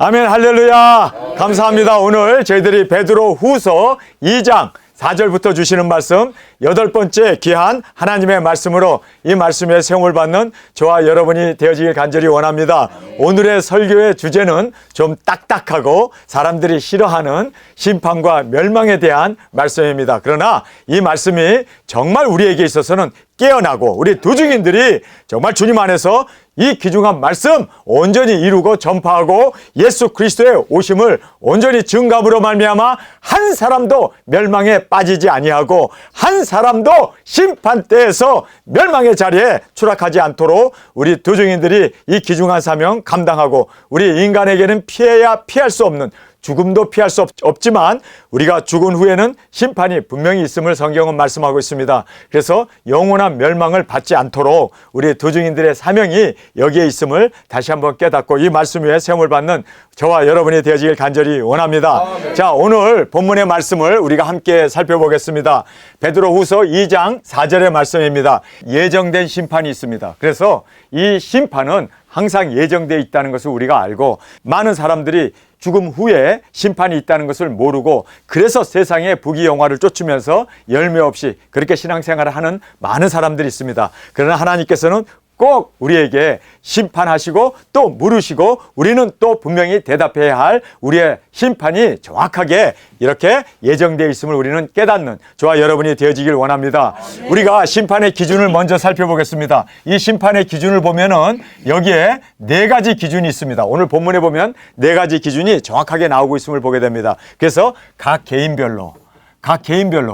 아멘, 할렐루야. 감사합니다. 오늘 저희들이 베드로 후서 2장 4절부터 주시는 말씀, 8번째 귀한 하나님의 말씀으로 이 말씀에 세움을 받는 저와 여러분이 되어지길 간절히 원합니다. 오늘의 설교의 주제는 좀 딱딱하고 사람들이 싫어하는 심판과 멸망에 대한 말씀입니다. 그러나 이 말씀이 정말 우리에게 있어서는 깨어나고 우리 두중인들이 정말 주님 안에서 이 귀중한 말씀 온전히 이루고 전파하고 예수 그리스도의 오심을 온전히 증감으로 말미암아 한 사람도 멸망에 빠지지 아니하고 한 사람도 심판대에서 멸망의 자리에 추락하지 않도록 우리 두중인들이 이 귀중한 사명 감당하고 우리 인간에게는 피해야 피할 수 없는 죽음도 피할 수 없지만 우리가 죽은 후에는 심판이 분명히 있음을 성경은 말씀하고 있습니다. 그래서 영원한 멸망을 받지 않도록 우리 두중인들의 사명이 여기에 있음을 다시 한번 깨닫고 이 말씀 위에 세움을 받는 저와 여러분이 되어지길 간절히 원합니다. 자, 오늘 본문의 말씀을 우리가 함께 살펴보겠습니다. 베드로 후서 2장 4절의 말씀입니다. 예정된 심판이 있습니다. 그래서 이 심판은 항상 예정되어 있다는 것을 우리가 알고 많은 사람들이 죽음 후에 심판이 있다는 것을 모르고 그래서 세상의 부귀영화를 쫓으면서 열매 없이 그렇게 신앙생활을 하는 많은 사람들이 있습니다. 그러나 하나님께서는 꼭 우리에게 심판하시고 또 물으시고 우리는 또 분명히 대답해야 할 우리의 심판이 정확하게 이렇게 예정되어 있음을 우리는 깨닫는 저와 여러분이 되어지길 원합니다. 우리가 심판의 기준을 먼저 살펴보겠습니다. 이 심판의 기준을 보면은 여기에 4가지 기준이 있습니다. 오늘 본문에 보면 4가지 기준이 정확하게 나오고 있음을 보게 됩니다. 그래서 각 개인별로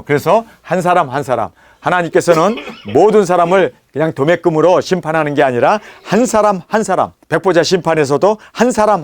그래서 한 사람 하나님께서는 모든 사람을 그냥 도매금으로 심판하는 게 아니라 한 사람 백보자 심판에서도 한 사람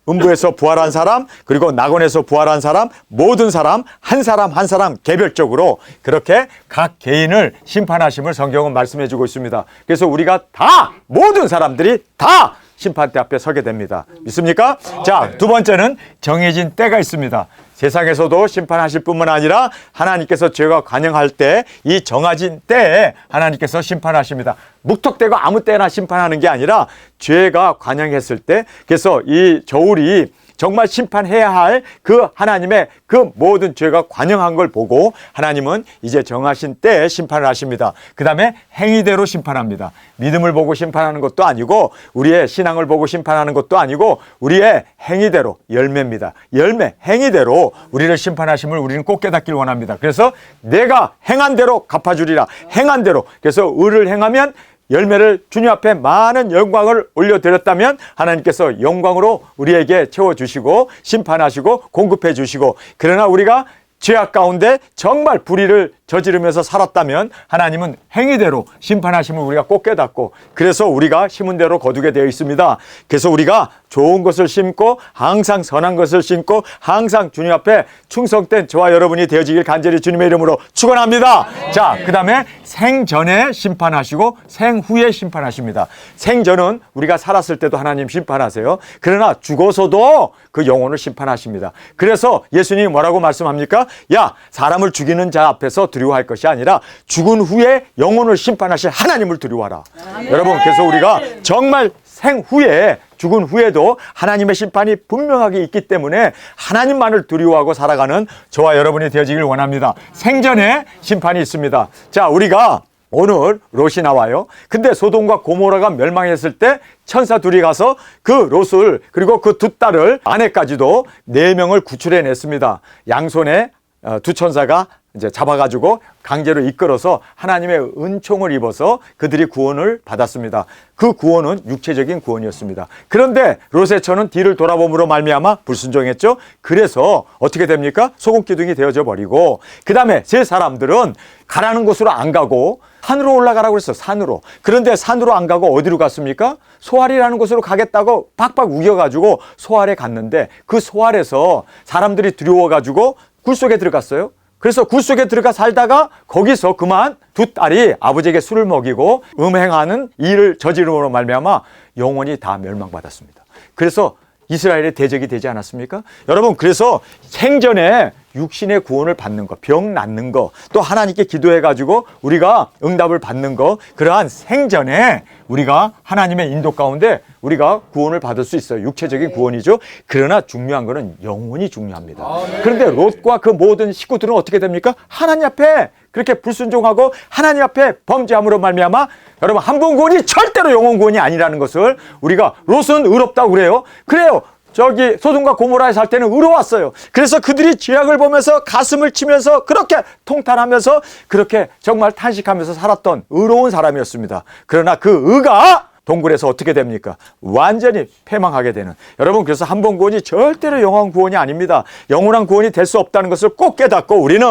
음부에서 부활한 사람 그리고 낙원에서 부활한 사람 모든 사람 한 사람 개별적으로 그렇게 각 개인을 심판하심을 성경은 말씀해 주고 있습니다. 그래서 우리가 다 모든 사람들이 다 심판대 앞에 서게 됩니다. 믿습니까? 자, 2번째는 정해진 때가 있습니다. 세상에서도 심판하실 뿐만 아니라 하나님께서 죄가 관영할 때 이 정해진 때에 하나님께서 심판하십니다. 무턱대고 아무 때나 심판하는 게 아니라 죄가 관영했을 때 그래서 이 저울이 정말 심판해야 할 그 하나님의 그 모든 죄가 관영한 걸 보고 하나님은 이제 정하신 때에 심판을 하십니다. 그 다음에 행위대로 심판합니다. 믿음을 보고 심판하는 것도 아니고 우리의 신앙을 보고 심판하는 것도 아니고 우리의 행위대로 열매입니다. 행위대로 우리를 심판하심을 우리는 꼭 깨닫길 원합니다. 그래서 내가 행한 대로 갚아주리라. 행한 대로. 그래서 의를 행하면 열매를 주님 앞에 많은 영광을 올려드렸다면 하나님께서 영광으로 우리에게 채워주시고 심판하시고 공급해 주시고 그러나 우리가 죄악 가운데 정말 불의를 저지르면서 살았다면 하나님은 행위대로 심판하심을 우리가 꼭 깨닫고 그래서 우리가 심은 대로 거두게 되어 있습니다. 그래서 우리가 좋은 것을 심고 항상 선한 것을 심고 항상 주님 앞에 충성된 저와 여러분이 되어지길 간절히 주님의 이름으로 축원합니다. 자, 그 다음에 생전에 심판하시고 생후에 심판하십니다. 생전은 우리가 살았을 때도 하나님 심판하세요. 그러나 죽어서도 그 영혼을 심판하십니다. 그래서 예수님이 뭐라고 말씀합니까? 야, 사람을 죽이는 자 앞에서 두려워할 것이 아니라 죽은 후에 영혼을 심판하실 하나님을 두려워하라. 여러분, 그래서 우리가 정말 생후에 죽은 후에도 하나님의 심판이 분명하게 있기 때문에 하나님만을 두려워하고 살아가는 저와 여러분이 되어지길 원합니다. 생전에 심판이 있습니다. 자, 우리가 오늘 롯이 나와요. 근데 소돔과 고모라가 멸망했을 때 천사 둘이 가서 그 롯을 그리고 그 2딸을 아내까지도 4명을 구출해냈습니다. 양손에 2 천사가 이제 잡아가지고 강제로 이끌어서 하나님의 은총을 입어서 그들이 구원을 받았습니다. 그 구원은 육체적인 구원이었습니다. 그런데 롯의 처는 뒤를 돌아봄으로 말미암아 불순종했죠. 그래서 어떻게 됩니까? 소금기둥이 되어져 버리고 그 다음에 세 사람들은 가라는 곳으로 안 가고 산으로 올라가라고 그랬어요. 산으로. 그런데 산으로 안 가고 어디로 갔습니까? 소알이라는 곳으로 가겠다고 박박 우겨가지고 소알에 갔는데 그 소알에서 사람들이 두려워가지고 굴 속에 들어갔어요. 그래서 굴 속에 들어가 살다가 거기서 그만 2 딸이 아버지에게 술을 먹이고 음행하는 일을 저지름으로 말미암아 영원히 다 멸망받았습니다. 그래서 이스라엘의 대적이 되지 않았습니까? 여러분, 그래서 생전에 육신의 구원을 받는 거, 병 낫는 거, 또 하나님께 기도해가지고 우리가 응답을 받는 거, 그러한 생전에 우리가 하나님의 인도 가운데 우리가 구원을 받을 수 있어요. 육체적인 구원이죠. 그러나 중요한 거는 영혼이 중요합니다. 그런데 롯과 그 모든 식구들은 어떻게 됩니까? 하나님 앞에 그렇게 불순종하고 하나님 앞에 범죄함으로 말미암아 여러분 한 번 구원이 절대로 영혼 구원이 아니라는 것을 우리가 롯은 의롭다고 그래요. 그래요. 저기 소돔과 고모라에 살 때는 의로웠어요. 그래서 그들이 죄악을 보면서 가슴을 치면서 그렇게 통탄하면서 그렇게 정말 탄식하면서 살았던 의로운 사람이었습니다. 그러나 그 의가 동굴에서 어떻게 됩니까? 완전히 패망하게 되는. 여러분, 그래서 한 번 구원이 절대로 영원 구원이 아닙니다. 영원한 구원이 될 수 없다는 것을 꼭 깨닫고 우리는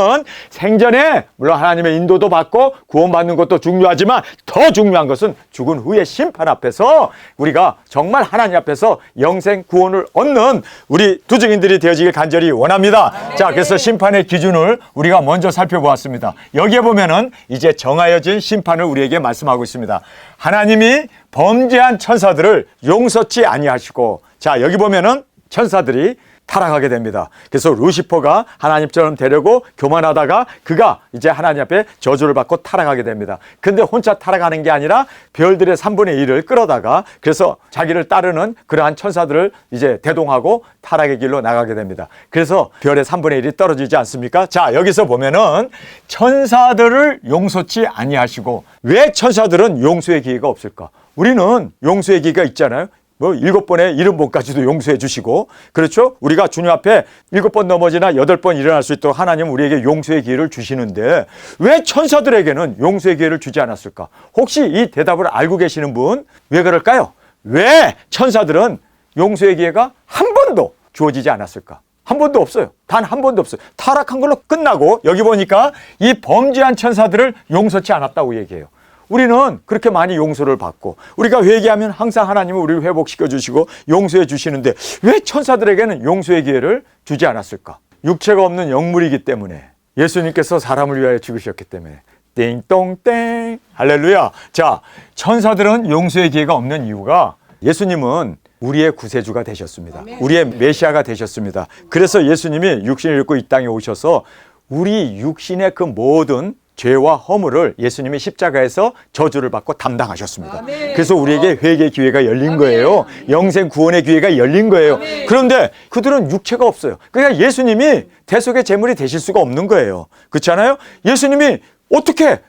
생전에 물론 하나님의 인도도 받고 구원받는 것도 중요하지만 더 중요한 것은 죽은 후의 심판 앞에서 우리가 정말 하나님 앞에서 영생 구원을 얻는 우리 두 증인들이 되어지길 간절히 원합니다. 자, 그래서 심판의 기준을 우리가 먼저 살펴보았습니다. 여기에 보면은 이제 정하여진 심판을 우리에게 말씀하고 있습니다. 하나님이 범죄한 천사들을 용서치 아니하시고, 자, 여기 보면은 천사들이 타락하게 됩니다. 그래서 루시퍼가 하나님처럼 되려고 교만하다가 그가 이제 하나님 앞에 저주를 받고 타락하게 됩니다. 근데 혼자 타락하는 게 아니라 별들의 3분의 1을 끌어다가 그래서 자기를 따르는 그러한 천사들을 이제 대동하고 타락의 길로 나가게 됩니다. 그래서 별의 3분의 1이 떨어지지 않습니까? 자, 여기서 보면은 천사들을 용서치 아니하시고, 왜 천사들은 용서의 기회가 없을까? 우리는 용서의 기회가 있잖아요. 뭐 7번의 70번까지도 용서해 주시고, 그렇죠? 우리가 주님 앞에 7번 넘어지나 8번 일어날 수 있도록 하나님 우리에게 용서의 기회를 주시는데 왜 천사들에게는 용서의 기회를 주지 않았을까? 혹시 이 대답을 알고 계시는 분, 왜 그럴까요? 왜 천사들은 용서의 기회가 한 번도 주어지지 않았을까? 한 번도 없어요. 단 한 번도 없어요. 타락한 걸로 끝나고 여기 보니까 이 범죄한 천사들을 용서치 않았다고 얘기해요. 우리는 그렇게 많이 용서를 받고 우리가 회개하면 항상 하나님은 우리를 회복시켜 주시고 용서해 주시는데 왜 천사들에게는 용서의 기회를 주지 않았을까? 육체가 없는 영물이기 때문에, 예수님께서 사람을 위하여 죽으셨기 때문에. 띵동땡 할렐루야. 자, 천사들은 용서의 기회가 없는 이유가 예수님은 우리의 구세주가 되셨습니다. 우리의 메시아가 되셨습니다. 그래서 예수님이 육신을 입고 이 땅에 오셔서 우리 육신의 그 모든 죄와 허물을 예수님이 십자가에서 저주를 받고 담당하셨습니다. 그래서 우리에게 회개의 기회가 열린 거예요. 영생 구원의 기회가 열린 거예요. 그런데 그들은 육체가 없어요. 그러니까 예수님이 대속의 제물이 되실 수가 없는 거예요. 그렇지 않아요? 예수님이 어떻게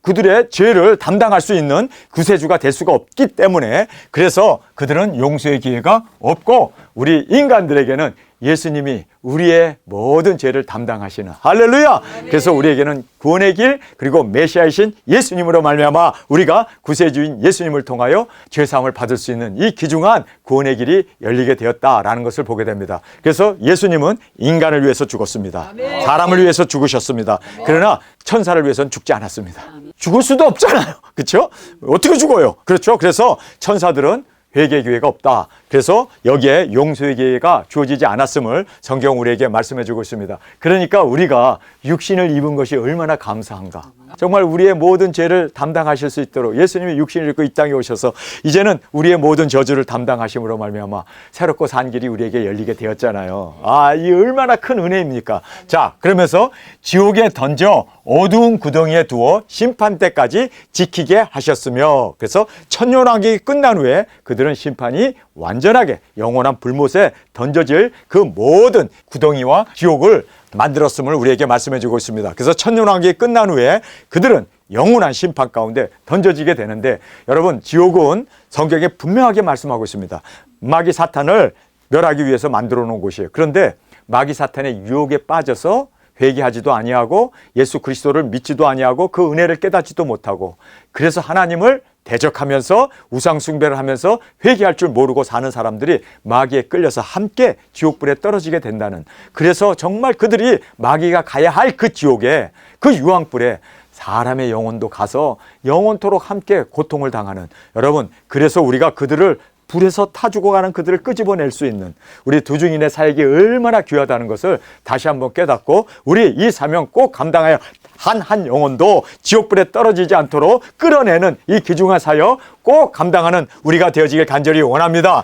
그들의 죄를 담당할 수 있는 구세주가 될 수가 없기 때문에, 그래서 그들은 용서의 기회가 없고 우리 인간들에게는 예수님이 우리의 모든 죄를 담당하시는, 할렐루야. 그래서 우리에게는 구원의 길, 그리고 메시아이신 예수님으로 말미암아 우리가 구세주인 예수님을 통하여 죄사함을 받을 수 있는 이 귀중한 구원의 길이 열리게 되었다라는 것을 보게 됩니다. 그래서 예수님은 인간을 위해서 죽었습니다. 사람을 위해서 죽으셨습니다. 그러나 천사를 위해서는 죽지 않았습니다. 죽을 수도 없잖아요. 그렇죠? 어떻게 죽어요? 그렇죠? 그래서 천사들은 회개의 기회가 없다. 그래서 여기에 용서의 기회가 주어지지 않았음을 성경 우리에게 말씀해 주고 있습니다. 그러니까 우리가 육신을 입은 것이 얼마나 감사한가. 정말 우리의 모든 죄를 담당하실 수 있도록 예수님이 육신을 입고 이 땅에 오셔서 이제는 우리의 모든 저주를 담당하심으로 말미암아 새롭고 산 길이 우리에게 열리게 되었잖아요. 아, 이 얼마나 큰 은혜입니까? 자, 그러면서 지옥에 던져 어두운 구덩이에 두어 심판 때까지 지키게 하셨으며, 그래서 천년왕국이 끝난 후에 그들은 심판이 완전하게 영원한 불못에 던져질 그 모든 구덩이와 지옥을 만들었음을 우리에게 말씀해 주고 있습니다. 그래서 천년왕국이 끝난 후에 그들은 영원한 심판 가운데 던져지게 되는데, 여러분, 지옥은 성경에 분명하게 말씀하고 있습니다. 마귀 사탄을 멸하기 위해서 만들어 놓은 곳이에요. 그런데 마귀 사탄의 유혹에 빠져서 회개하지도 아니하고 예수 그리스도를 믿지도 아니하고 그 은혜를 깨닫지도 못하고, 그래서 하나님을 대적하면서 우상 숭배를 하면서 회개할 줄 모르고 사는 사람들이 마귀에 끌려서 함께 지옥불에 떨어지게 된다는, 그래서 정말 그들이 마귀가 가야 할 그 지옥에, 그 유황불에 사람의 영혼도 가서 영원토록 함께 고통을 당하는, 여러분, 그래서 우리가 그들을 불에서 타 죽어가는 그들을 끄집어낼 수 있는 우리 두 증인의 사역이 얼마나 귀하다는 것을 다시 한번 깨닫고 우리 이 사명 꼭 감당하여 한 영혼도 지옥불에 떨어지지 않도록 끌어내는 이 귀중한 사역 꼭 감당하는 우리가 되어지길 간절히 원합니다.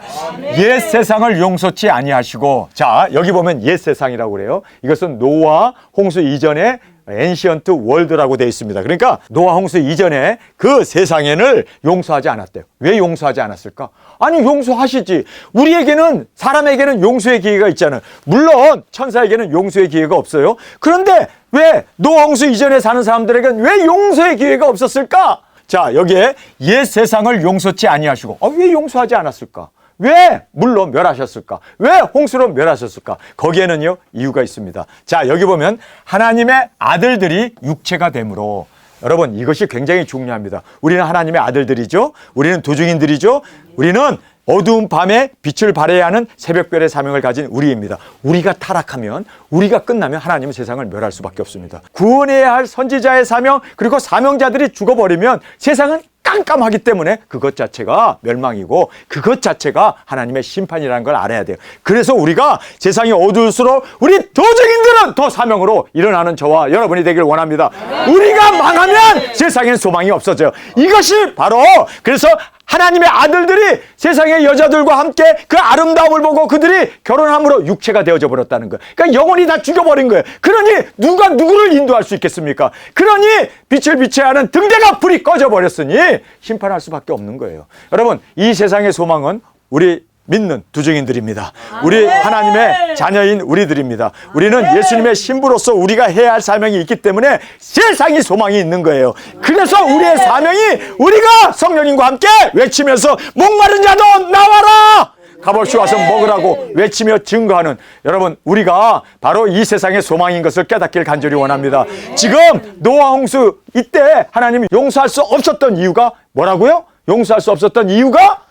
옛 세상을 용서치 아니하시고, 자 여기 보면 옛 세상이라고 그래요. 이것은 노아 홍수 이전에 엔시언트 월드라고 되어 있습니다. 그러니까 노아 홍수 이전에 그 세상에는 용서하지 않았대요. 왜 용서하지 않았을까? 아니 용서하시지. 우리에게는, 사람에게는 용서의 기회가 있잖아요. 물론 천사에게는 용서의 기회가 없어요. 그런데 왜 노아 홍수 이전에 사는 사람들에게는 왜 용서의 기회가 없었을까? 자 여기에 옛 세상을 용서치 아니하시고, 왜 용서하지 않았을까? 왜 물로 멸하셨을까? 왜 홍수로 멸하셨을까? 거기에는요 이유가 있습니다. 자 여기 보면 하나님의 아들들이 육체가 되므로, 여러분 이것이 굉장히 중요합니다. 우리는 하나님의 아들들이죠. 우리는 도중인들이죠. 우리는 어두운 밤에 빛을 발해야 하는 새벽별의 사명을 가진 우리입니다. 우리가 타락하면, 우리가 끝나면 하나님은 세상을 멸할 수밖에 없습니다. 구원해야 할 선지자의 사명, 그리고 사명자들이 죽어버리면 세상은 깜깜하기 때문에 그것 자체가 멸망이고 그것 자체가 하나님의 심판이라는 걸 알아야 돼요. 그래서 우리가 세상이 어두울수록 우리 도적인들은 더 사명으로 일어나는 저와 여러분이 되길 원합니다. 우리가 망하면 세상엔 소망이 없어져요. 이것이 바로, 그래서 하나님의 아들들이 세상의 여자들과 함께 그 아름다움을 보고 그들이 결혼함으로 육체가 되어져 버렸다는 거예요. 그러니까 영혼이 다 죽여버린 거예요. 그러니 누가 누구를 인도할 수 있겠습니까? 그러니 빛을 비춰야 하는 등대가 불이 꺼져 버렸으니 심판할 수밖에 없는 거예요. 여러분 이 세상의 소망은 우리 믿는 두증인들입니다. 우리 하나님의 자녀인 우리들입니다. 우리는 예수님의 신부로서 우리가 해야 할 사명이 있기 때문에 세상이 소망이 있는 거예요. 그래서 우리의 사명이 우리가 성령님과 함께 외치면서 목마른 자도 나와라! 값없이 와서 먹으라고 외치며 증거하는, 여러분 우리가 바로 이 세상의 소망인 것을 깨닫길 간절히 원합니다. 지금 노아 홍수 이때 하나님이 용서할 수 없었던 이유가 뭐라고요? 용서할 수 없었던 이유가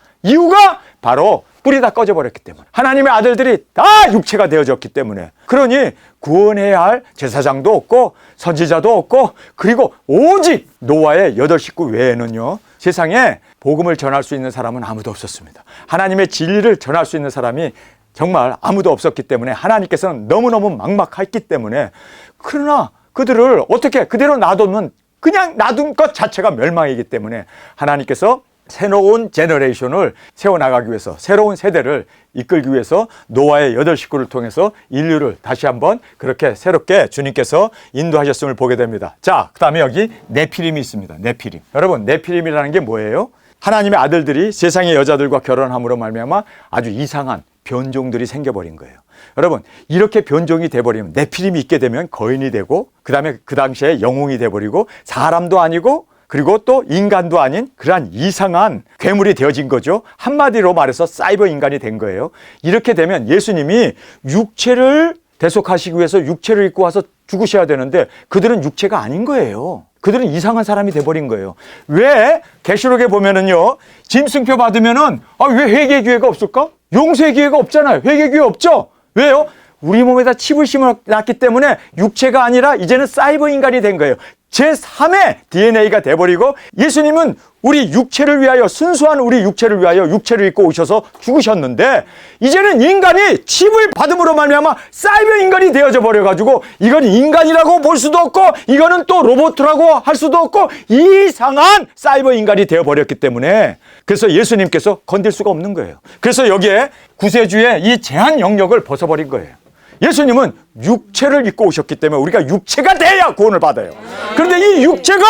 바로 불이 다 꺼져버렸기 때문에, 하나님의 아들들이 다 육체가 되어졌기 때문에, 그러니 구원해야 할 제사장도 없고 선지자도 없고, 그리고 오직 노아의 8 식구 외에는요 세상에 복음을 전할 수 있는 사람은 아무도 없었습니다. 하나님의 진리를 전할 수 있는 사람이 정말 아무도 없었기 때문에 하나님께서는 너무너무 막막했기 때문에, 그러나 그들을 어떻게 그대로 놔두면 그냥 놔둔 것 자체가 멸망이기 때문에 하나님께서 새로운 제너레이션을 세워나가기 위해서, 새로운 세대를 이끌기 위해서 노아의 8 식구를 통해서 인류를 다시 한번 그렇게 새롭게 주님께서 인도하셨음을 보게 됩니다. 자, 그 다음에 여기 네피림이 있습니다. 네피림. 여러분, 네피림이라는 게 뭐예요? 하나님의 아들들이 세상의 여자들과 결혼함으로 말미암아 아주 이상한 변종들이 생겨버린 거예요. 여러분, 이렇게 변종이 돼버리면, 네피림이 있게 되면 거인이 되고, 그 다음에 그 당시에 영웅이 돼버리고, 사람도 아니고 그리고 또 인간도 아닌 그러한 이상한 괴물이 되어진 거죠. 한마디로 말해서 사이버 인간이 된 거예요. 이렇게 되면 예수님이 육체를 대속하시기 위해서 육체를 입고 와서 죽으셔야 되는데 그들은 육체가 아닌 거예요. 그들은 이상한 사람이 돼버린 거예요. 왜? 계시록에 보면은요, 짐승표 받으면은 왜 회개 기회가 없을까? 용서의 기회가 없잖아요. 회개 기회 없죠? 왜요? 우리 몸에다 칩을 심어놨기 때문에 육체가 아니라 이제는 사이버 인간이 된 거예요. 제3의 DNA가 돼버리고, 예수님은 우리 육체를 위하여, 순수한 우리 육체를 위하여 육체를 입고 오셔서 죽으셨는데, 이제는 인간이 칩을 받음으로 말미암아 사이버 인간이 되어져 버려가지고, 이건 인간이라고 볼 수도 없고 이거는 또 로봇이라고 할 수도 없고 이상한 사이버 인간이 되어버렸기 때문에, 그래서 예수님께서 건들 수가 없는 거예요. 그래서 여기에 구세주의 이 제한 영역을 벗어버린 거예요. 예수님은 육체를 입고 오셨기 때문에 우리가 육체가 돼야 구원을 받아요. 그런데 이 육체가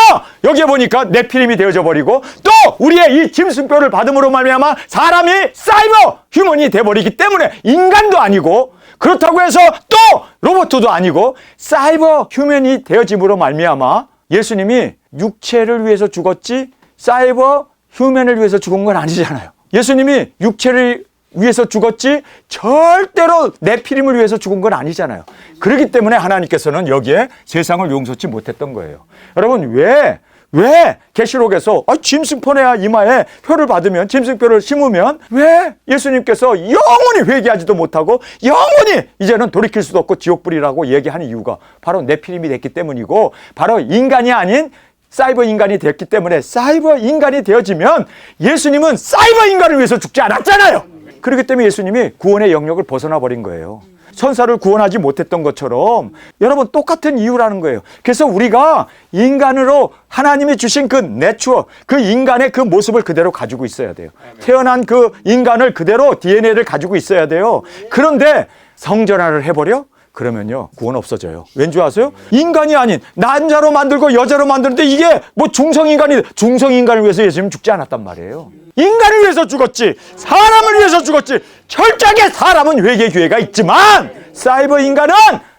여기에 보니까 네피림이 되어져 버리고, 또 우리의 이 짐승뼈를 받음으로 말미암아 사람이 사이버 휴먼이 돼버리기 때문에 인간도 아니고, 그렇다고 해서 또 로봇도 아니고 사이버 휴먼이 되어짐으로 말미암아 예수님이 육체를 위해서 죽었지 사이버 휴먼을 위해서 죽은 건 아니잖아요. 예수님이 육체를 위해서 죽었지 절대로 네피림을 위해서 죽은 건 아니잖아요. 그렇기 때문에 하나님께서는 여기에 세상을 용서치 못했던 거예요. 여러분, 왜 계시록에서 짐승표내야 이마에 표를 받으면, 짐승표를 심으면 왜 예수님께서 영원히 회개하지도 못하고 영원히 이제는 돌이킬 수도 없고 지옥불이라고 얘기하는 이유가 바로 네피림이 됐기 때문이고, 바로 인간이 아닌 사이버 인간이 됐기 때문에 사이버 인간이 되어지면 예수님은 사이버 인간을 위해서 죽지 않았잖아요. 그렇기 때문에 예수님이 구원의 영역을 벗어나 버린 거예요. 천사를 구원하지 못했던 것처럼 여러분 똑같은 이유라는 거예요. 그래서 우리가 인간으로 하나님이 주신 그 내추럴, 그 인간의 그 모습을 그대로 가지고 있어야 돼요. 태어난 그 인간을 그대로 DNA를 가지고 있어야 돼요. 그런데 성전화를 해버려? 그러면요 구원 없어져요. 왠지 아세요? 인간이 아닌 남자로 만들고 여자로 만드는데 이게 뭐 중성인간을 위해서 예수님은 죽지 않았단 말이에요. 인간을 위해서 죽었지, 사람을 위해서 죽었지. 철저하게 사람은 회개 기회가 있지만 사이버 인간은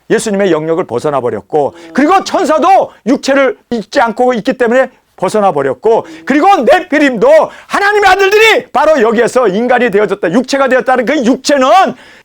예수님의 영역을 벗어나 버렸고, 그리고 천사도 육체를 잊지 않고 있기 때문에 벗어나 버렸고, 그리고 네피림도 하나님의 아들들이 바로 여기에서 인간이 되어졌다, 육체가 되었다는 그 육체는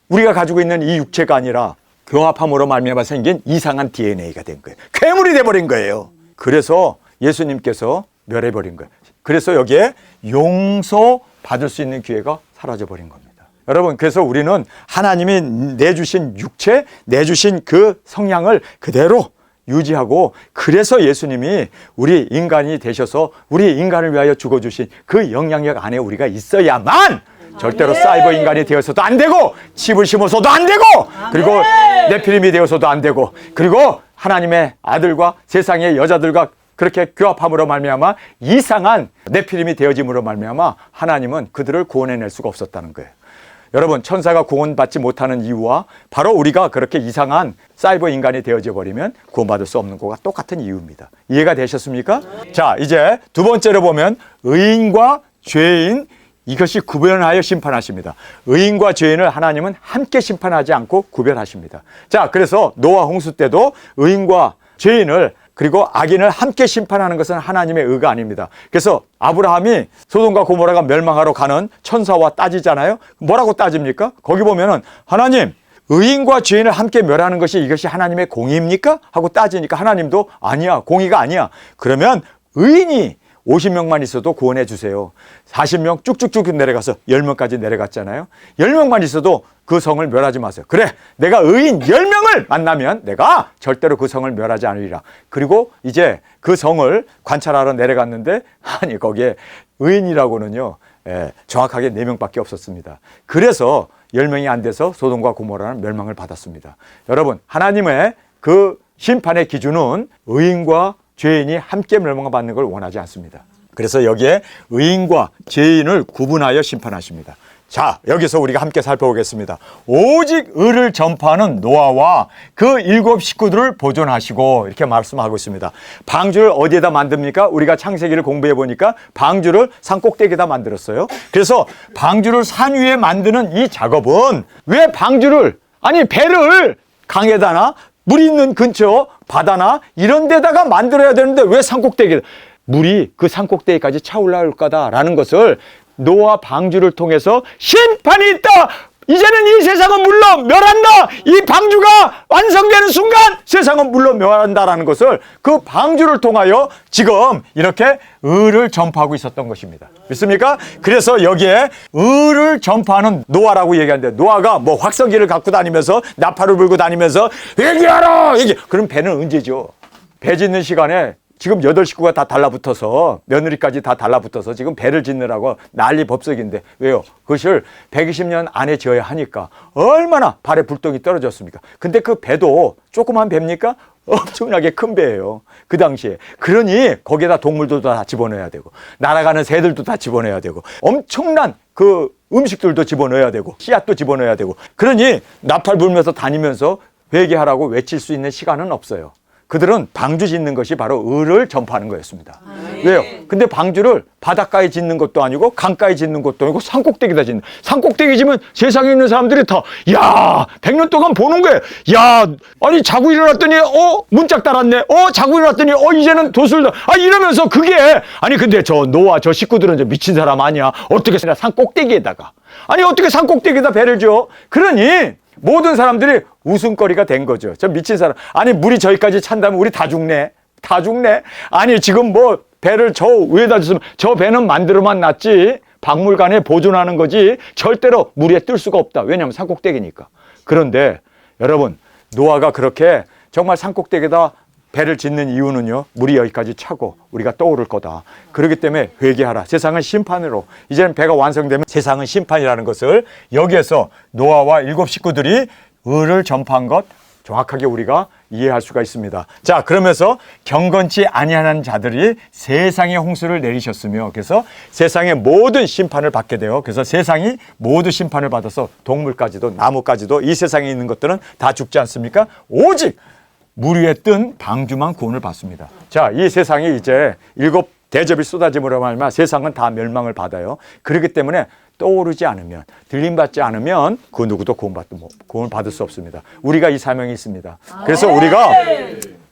우리가 가지고 있는 이 육체가 아니라 교합함으로 말미암아 생긴 이상한 DNA가 된 거예요. 괴물이 돼버린 거예요. 그래서 예수님께서 멸해버린 거예요. 그래서 여기에 용서받을 수 있는 기회가 사라져버린 겁니다. 여러분, 그래서 우리는 하나님이 내주신 육체, 내주신 그 성향을 그대로 유지하고, 그래서 예수님이 우리 인간이 되셔서 우리 인간을 위하여 죽어주신 그 영향력 안에 우리가 있어야만 절대로 사이버 인간이 되어서도 안 되고, 칩을 심어서도 안 되고, 그리고 네피림이 되어서도 안 되고, 그리고 하나님의 아들과 세상의 여자들과 그렇게 교합함으로 말미암아 이상한 네피림이 되어짐으로 말미암아 하나님은 그들을 구원해낼 수가 없었다는 거예요. 여러분, 천사가 구원받지 못하는 이유와 바로 우리가 그렇게 이상한 사이버 인간이 되어져 버리면 구원받을 수 없는 것과 똑같은 이유입니다. 이해가 되셨습니까? 자, 이제 두 번째로 보면 의인과 죄인, 이것이 구별하여 심판하십니다. 의인과 죄인을 하나님은 함께 심판하지 않고 구별하십니다. 자, 그래서 노아 홍수 때도 의인과 죄인을 그리고 악인을 함께 심판하는 것은 하나님의 의가 아닙니다. 그래서 아브라함이 소돔과 고모라가 멸망하러 가는 천사와 따지잖아요. 뭐라고 따집니까? 거기 보면은 하나님, 의인과 죄인을 함께 멸하는 것이 이것이 하나님의 공의입니까? 하고 따지니까 하나님도 아니야, 공의가 아니야. 그러면 의인이 50명만 있어도 구원해 주세요. 40명 쭉쭉쭉 내려가서 10명까지 내려갔잖아요. 10명만 있어도 그 성을 멸하지 마세요. 그래, 내가 의인 10명을 만나면 내가 절대로 그 성을 멸하지 않으리라. 그리고 이제 그 성을 관찰하러 내려갔는데, 아니 거기에 의인이라고는요 정확하게 4명밖에 없었습니다. 그래서 10명이 안 돼서 소돔과 고모라는 멸망을 받았습니다. 여러분, 하나님의 그 심판의 기준은 의인과 죄인이 함께 멸망받는 걸 원하지 않습니다. 그래서 여기에 의인과 죄인을 구분하여 심판하십니다. 자, 여기서 우리가 함께 살펴보겠습니다. 오직 의를 전파하는 노아와 그 7 식구들을 보존하시고, 이렇게 말씀하고 있습니다. 방주를 어디에다 만듭니까? 우리가 창세기를 공부해 보니까 방주를 산 꼭대기에다 만들었어요. 그래서 방주를 산 위에 만드는 이 작업은 왜 방주를, 아니 배를 강에다나 물 있는 근처 바다나 이런 데다가 만들어야 되는데 왜 산꼭대기, 물이 그 산꼭대기까지 차올라올 거다라는 것을 노아 방주를 통해서 심판이 있다, 이제는 이 세상은 물로 멸한다, 이 방주가 완성되는 순간 세상은 물로 멸한다라는 것을 그 방주를 통하여 지금 이렇게 의를 전파하고 있었던 것입니다. 믿습니까? 그래서 여기에 의를 전파하는 노아라고 얘기하는데, 노아가 뭐 확성기를 갖고 다니면서 나팔을 불고 다니면서 얘기하라, 얘기. 그럼 배는 언제죠? 배 짓는 시간에 지금 8 식구가 다 달라붙어서, 며느리까지 다 달라붙어서 지금 배를 짓느라고 난리 법석인데, 왜요? 그것을 120년 안에 지어야 하니까 얼마나 발에 불똥이 떨어졌습니까? 근데 그 배도 조그만 배입니까? 엄청나게 큰 배예요, 그 당시에. 그러니 거기에다 동물도 다 집어넣어야 되고, 날아가는 새들도 다 집어넣어야 되고, 엄청난 그 음식들도 집어넣어야 되고, 씨앗도 집어넣어야 되고. 그러니 나팔 불면서 다니면서 회개하라고 외칠 수 있는 시간은 없어요. 그들은 방주 짓는 것이 바로 의를 전파하는 거였습니다. 왜요? 근데 방주를 바닷가에 짓는 것도 아니고 강가에 짓는 것도 아니고 산꼭대기에다 짓는, 산꼭대기 지면 세상에 있는 사람들이 다, 야, 100년 동안 보는 거예요. 야, 아니 자고 일어났더니 문짝 달았네. 자고 일어났더니 이제는 도술, 이러면서 그게, 아니 근데 저 노아 저 식구들은 저 미친 사람 아니야. 어떻게 산꼭대기에다가, 아니 어떻게 산꼭대기에다 배를 줘? 그러니 모든 사람들이 웃음거리가 된 거죠. 저 미친 사람. 아니 물이 저기까지 찬다면 우리 다 죽네. 다 죽네. 아니 지금 뭐 배를 저 위에다 줬으면 저 배는 만들어만 놨지 박물관에 보존하는 거지 절대로 물에 뜰 수가 없다. 왜냐하면 산꼭대기니까. 그런데 여러분, 노아가 그렇게 정말 산꼭대기에다 배를 짓는 이유는요, 물이 여기까지 차고 우리가 떠오를 거다. 그렇기 때문에 회개하라. 세상은 심판으로. 이제는 배가 완성되면 세상은 심판이라는 것을 여기에서 노아와 7 식구들이 의를 전파한 것 정확하게 우리가 이해할 수가 있습니다. 자, 그러면서 경건치 아니하는 자들이 세상의 홍수를 내리셨으며, 그래서 세상의 모든 심판을 받게 돼요. 그래서 세상이 모두 심판을 받아서 동물까지도 나무까지도 이 세상에 있는 것들은 다 죽지 않습니까? 오직 물 위에 뜬 방주만 구원을 받습니다. 자, 이 세상이 이제 7 대접이 쏟아짐으로 말미암아 세상은 다 멸망을 받아요. 그렇기 때문에 떠오르지 않으면, 들림받지 않으면 그 누구도 구원을 받을 수 없습니다. 우리가 이 사명이 있습니다. 그래서 우리가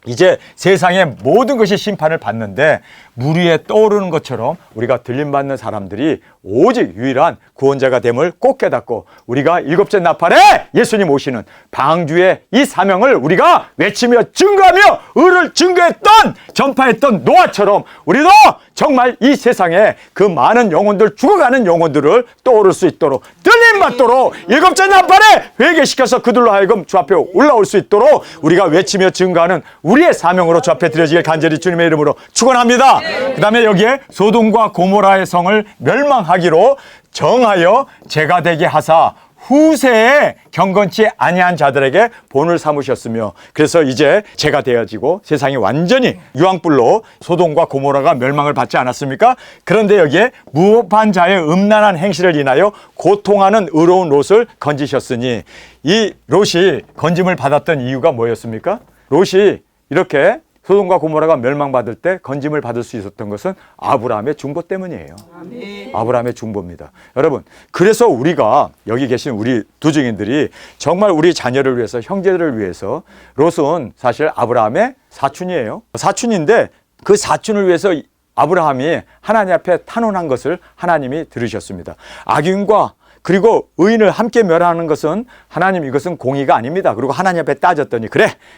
이제 세상의 모든 것이 심판을 받는데 물 위에 떠오르는 것처럼 우리가 들림받는 사람들이 오직 유일한 구원자가 됨을 꼭 깨닫고, 우리가 7째 나팔에 예수님 오시는 방주의 이 사명을 우리가 외치며 증거하며 의를 증거했던, 전파했던 노아처럼 우리도 정말 이 세상에 그 많은 영혼들, 죽어가는 영혼들을 떠오를 수 있도록, 들림받도록 7째 나팔에 회개시켜서 그들로 하여금 주 앞에 올라올 수 있도록 우리가 외치며 증거하는 우리의 사명으로 주 앞에 드려지길 간절히 주님의 이름으로 축원합니다. 그 다음에 여기에 소돔과 고모라의 성을 멸망하기로 정하여 제가 되게 하사 후세에 경건치 아니한 자들에게 본을 삼으셨으며, 그래서 이제 제가 되어지고 세상이 완전히 유황불로 소돔과 고모라가 멸망을 받지 않았습니까? 그런데 여기에 무법한 자의 음란한 행실을 인하여 고통하는 의로운 롯을 건지셨으니, 이 롯이 건짐을 받았던 이유가 뭐였습니까? 롯이 이렇게 소돔과 고모라가 멸망받을 때 건짐을 받을 수 있었던 것은 아브라함의 중보 때문이에요. 아브라함의 중보입니다. 여러분, 그래서 우리가 여기 계신 우리 두 증인들이 정말 우리 자녀를 위해서, 형제들을 위해서, 롯은 사실 아브라함의 사촌이에요. 사촌인데 그 사촌을 위해서 아브라함이 하나님 앞에 탄원한 것을 하나님이 들으셨습니다. 악인과 그리고 의인을 함께 멸하는 것은 하나님, 이것은 공의가 아닙니다. 그리고 하나님 앞에 따졌더니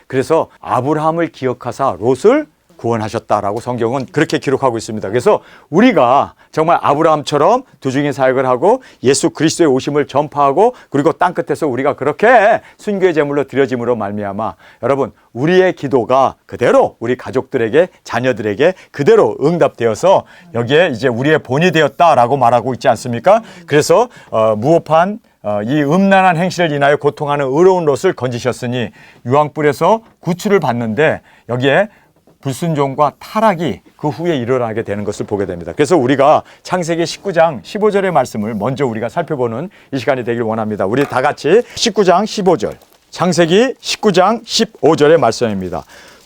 그래서 아브라함을 기억하사 롯을 구원하셨다라고 성경은 그렇게 기록하고 있습니다. 그래서 우리가 정말 아브라함처럼 두 증인 사역을 하고 예수 그리스도의 오심을 전파하고, 그리고 땅끝에서 우리가 그렇게 순교의 제물로 드려짐으로 말미암아 여러분, 우리의 기도가 그대로 우리 가족들에게, 자녀들에게 그대로 응답되어서 여기에 이제 우리의 본이 되었다라고 말하고 있지 않습니까? 그래서 무법한 이 음란한 행실을 인하여 고통하는 의로운 롯을 건지셨으니 유황불에서 구출을 받는데 여기에 불순종과 타락이 그 후에 일어나게 되는 것을 보게 됩니다. 그래서 우리가 창세기 19장 15절의 말씀을 먼저 우리가 살펴보는 이 시간이 되길 원합니다. 우리 다 같이 19장 15절, 창세기 19장 15절의 말씀입니다.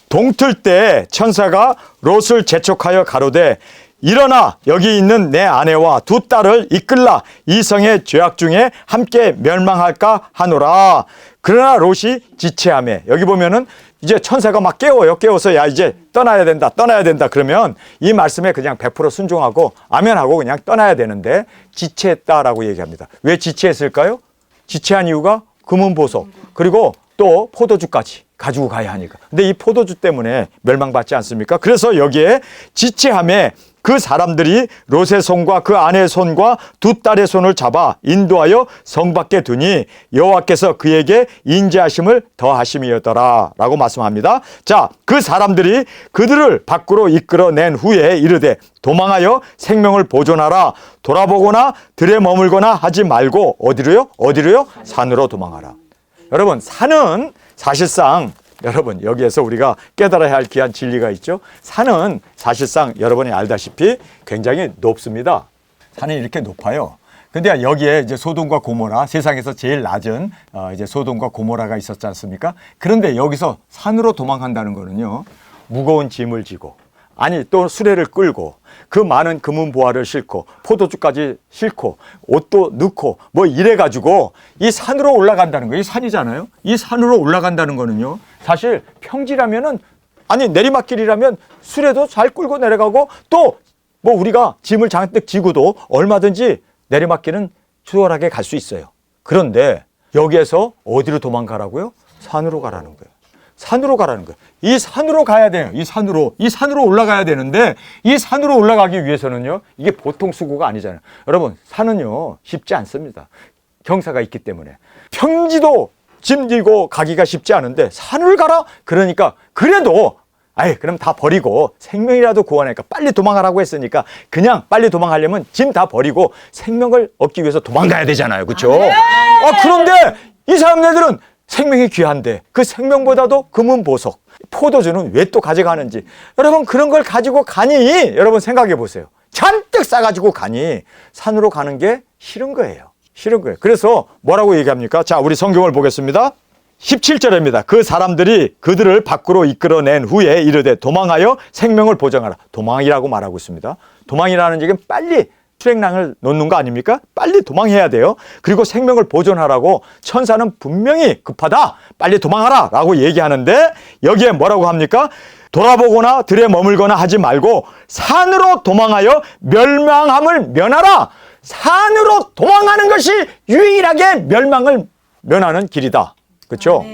동틀 때 천사가 롯을 재촉하여 가로되 일어나 여기 있는 내 아내와 두 딸을 이끌라 이 성의 죄악 중에 함께 멸망할까 하노라. 그러나 롯이 지체하며, 여기 보면은 이제 천사가 막 깨워서 야 이제 떠나야 된다. 그러면 이 말씀에 그냥 100% 순종하고 아멘하고 그냥 떠나야 되는데 지체했다라고 얘기합니다. 왜 지체했을까요? 지체한 이유가 금은보석 그리고 또 포도주까지 가지고 가야 하니까. 근데 이 포도주 때문에 멸망받지 않습니까? 그래서 여기에 지체함에 그 사람들이 롯의 손과 그 아내의 손과 두 딸의 손을 잡아 인도하여 성 밖에 두니 여호와께서 그에게 인자하심을 더하심이었더라 라고 말씀합니다. 자, 그 사람들이 그들을 밖으로 이끌어낸 후에 이르되 도망하여 생명을 보존하라. 돌아보거나 들에 머물거나 하지 말고 어디로요? 산으로 도망하라. 여러분, 산은 사실상 여러분 여기에서 우리가 깨달아야 할 귀한 진리가 있죠. 산은 사실상 여러분이 알다시피 굉장히 높습니다. 산이 이렇게 높아요. 근데 여기에 이제 소돔과 고모라, 세상에서 제일 낮은 이제 소돔과 고모라가 있었지 않습니까? 그런데 여기서 산으로 도망간다는 거는요, 무거운 짐을 지고, 아니 또 수레를 끌고 그 많은 금은 보화를 싣고 포도주까지 싣고 옷도 넣고 뭐 이래가지고 이 산으로 올라간다는 거예요. 이 산이잖아요. 이 산으로 올라간다는 거는요, 사실 평지라면은, 아니 내리막길이라면 수레도 잘 끌고 내려가고 또 뭐 우리가 짐을 잔뜩 지고도 얼마든지 내리막길은 수월하게 갈 수 있어요. 그런데 여기에서 어디로 도망가라고요? 산으로 가라는 거예요. 산으로 가라는 거예요. 이 산으로 가야 돼요. 이 산으로 올라가야 되는데 이 산으로 올라가기 위해서는요, 이게 보통 수고가 아니잖아요. 여러분, 산은요 쉽지 않습니다. 경사가 있기 때문에. 평지도 짐 들고 가기가 쉽지 않은데 산을 가라? 그러니까 그래도 아이, 그럼 다 버리고 생명이라도 구하니까 빨리 도망가라고 했으니까 그냥 빨리 도망가려면 짐 다 버리고 생명을 얻기 위해서 도망가야 되잖아요. 그렇죠? 그런데 이 사람들은 생명이 귀한데 그 생명보다도 금은 보석, 포도주는 왜 또 가져가는지. 여러분, 그런 걸 가지고 가니 여러분 생각해 보세요. 잔뜩 싸가지고 가니 산으로 가는 게 싫은 거예요. 싫은 거예요. 그래서 뭐라고 얘기합니까? 자, 우리 성경을 보겠습니다. 17절입니다. 그 사람들이 그들을 밖으로 이끌어낸 후에 이르되 도망하여 생명을 보존하라. 도망이라고 말하고 있습니다. 도망이라는 얘기는 빨리 출행랑을 놓는 거 아닙니까? 빨리 도망해야 돼요. 그리고 생명을 보존하라고 천사는 분명히 급하다. 빨리 도망하라 라고 얘기하는데 여기에 뭐라고 합니까? 돌아보거나 들에 머물거나 하지 말고 산으로 도망하여 멸망함을 면하라. 산으로 도망하는 것이 유일하게 멸망을 면하는 길이다. 그렇죠?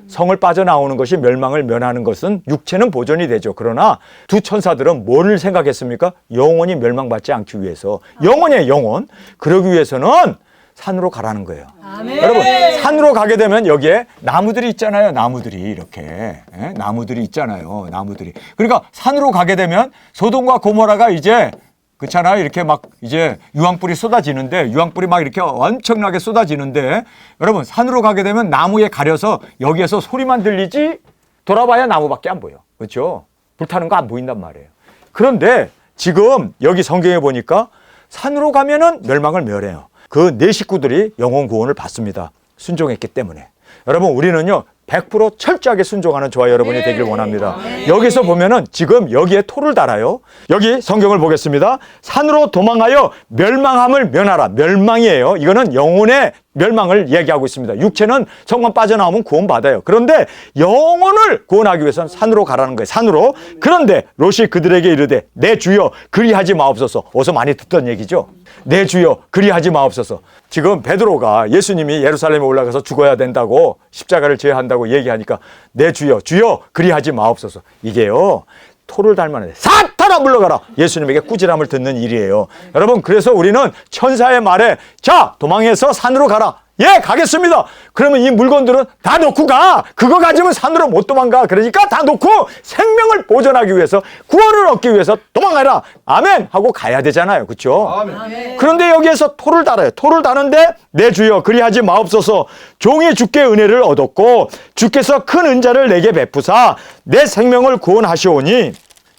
성을 빠져나오는 것이 멸망을 면하는 것은 육체는 보존이 되죠. 그러나 두 천사들은 뭐를 생각했습니까? 영원히 멸망받지 않기 위해서, 영원의 영원, 그러기 위해서는 산으로 가라는 거예요. 아멘. 여러분, 산으로 가게 되면 여기에 나무들이 있잖아요. 나무들이 이렇게 나무들이 있잖아요. 나무들이. 그러니까 산으로 가게 되면 소돔과 고모라가 이제 그렇잖아요. 이렇게 막 이제 유황불이 쏟아지는데, 유황불이 막 이렇게 엄청나게 쏟아지는데, 여러분, 산으로 가게 되면 나무에 가려서 여기에서 소리만 들리지 돌아봐야 나무밖에 안 보여. 그렇죠? 불타는 거 안 보인단 말이에요. 그런데 지금 여기 성경에 보니까 산으로 가면은 멸망을 멸해요. 그 네 식구들이 영혼 구원을 받습니다. 순종했기 때문에. 여러분, 우리는요 100% 철저하게 순종하는 저와 여러분이 되길 원합니다. 여기서 보면은 지금 여기에 토를 달아요. 여기 성경을 보겠습니다. 산으로 도망하여 멸망함을 면하라. 멸망이에요. 이거는 영혼의 멸망을 얘기하고 있습니다. 육체는 성만 빠져나오면 구원받아요. 그런데 영혼을 구원하기 위해서는 산으로 가라는 거예요. 산으로. 그런데 롯이 그들에게 이르되 내 주여 그리하지 마옵소서. 어서 많이 듣던 얘기죠. 내 주여 그리하지 마옵소서. 지금 베드로가 예수님이 예루살렘에 올라가서 죽어야 된다고 십자가를 져야 한다고 얘기하니까 내 주여 주여 그리하지 마옵소서. 이게요 토를 닮아내 사탄아 물러가라. 예수님에게 꾸지람을 듣는 일이에요. 여러분, 그래서 우리는 천사의 말에 자 도망해서 산으로 가라. 예, 가겠습니다. 그러면 이 물건들은 다 놓고 가. 그거 가지면 산으로 못 도망가. 그러니까 다 놓고 생명을 보존하기 위해서, 구원을 얻기 위해서 도망가라. 아멘 하고 가야 되잖아요. 그렇죠? 아멘. 그런데 여기에서 토를 달아요. 토를 다는데 내 주여 그리하지 마옵소서. 종이 주께 은혜를 얻었고 주께서 큰 은자를 내게 베푸사 내 생명을 구원하시오니.